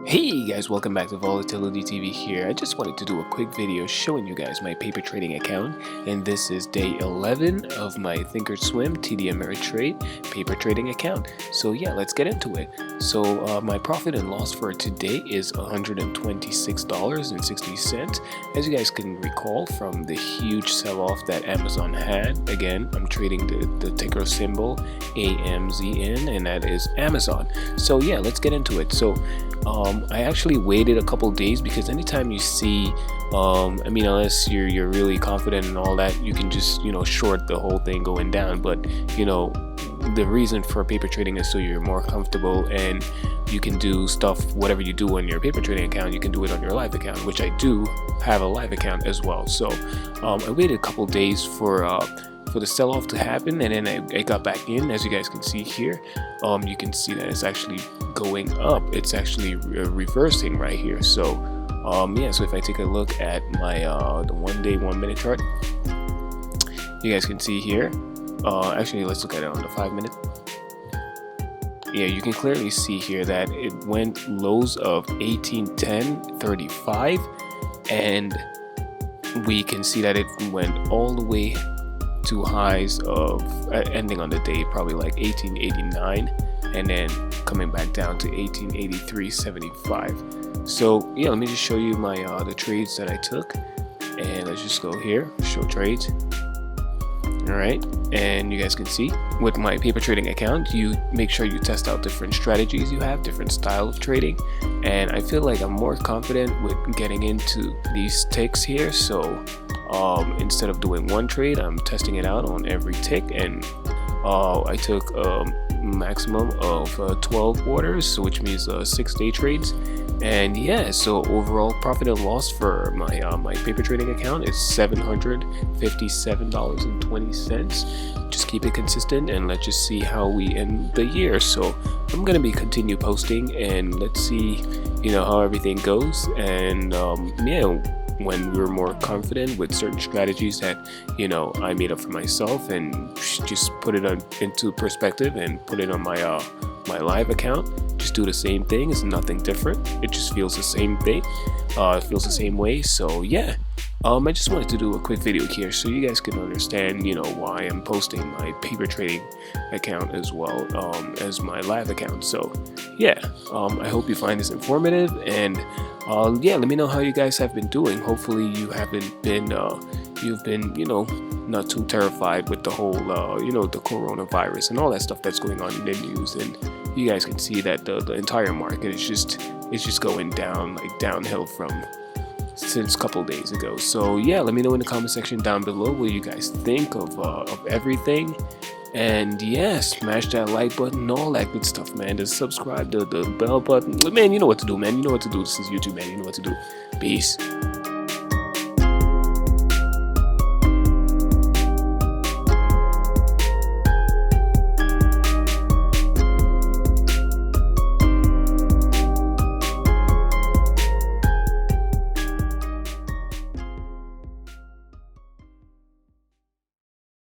Hey guys, welcome back to VolatilityTV here. I just wanted to do a quick video showing you guys my paper trading account, and this is day 11 of my Thinkorswim TD Ameritrade paper trading account. So yeah, let's get into it. So my profit and loss for today is $126.60. As you guys can recall from the huge sell-off that Amazon had, again, I'm trading the ticker symbol AMZN, and that is Amazon. So yeah, let's get into it. So I actually waited a couple days because anytime you see unless you're really confident and all that, you can just short the whole thing going down. But the reason for paper trading is so you're more comfortable and you can do stuff, whatever you do on your paper trading account, you can do it on your live account, which I do have a live account as well. So I waited a couple days for the sell-off to happen, and then I got back in. As you guys can see here, you can see that it's actually going up. It's actually reversing right here. So yeah, so if I take a look at my the 1 day 1 minute chart, you guys can see here, actually let's look at it on the 5 minute. Yeah, you can clearly see here that it went lows of 18.10.35, and we can see that it went all the way to highs of ending on the day probably like 18.89, and then coming back down to 18.83.75. So yeah, let me just show you my the trades that I took, and let's just go here, show trades. All right, and you guys can see with my paper trading account, you make sure you test out different strategies, you have different style of trading, and I feel like I'm more confident with getting into these ticks here. So instead of doing one trade, I'm testing it out on every tick, and I took a maximum of 12 orders, which means 6 day trades. And yeah, so overall profit and loss for my my paper trading account is $757.20. Just keep it consistent, and let's just see how we end the year. So I'm gonna be continue posting, and let's see how everything goes. And yeah, when we're more confident with certain strategies that I made up for myself, and just put it into perspective and put it on my my live account, just do the same thing. It's nothing different. It just feels the same thing. It feels the same way. So yeah, I just wanted to do a quick video here so you guys can understand why I'm posting my paper trading account as well as my live account. So yeah, I hope you find this informative, and yeah, let me know how you guys have been doing. Hopefully you haven't been you've been not too terrified with the whole the coronavirus and all that stuff that's going on in the news. And you guys can see that the entire market is just going down, like downhill from since a couple days ago. So yeah, let me know in the comment section down below what you guys think of everything. And yeah, smash that like button, all that good stuff, man. Just subscribe, the bell button, man. You know what to do, man. You know what to do. This is YouTube, man. You know what to do. Peace.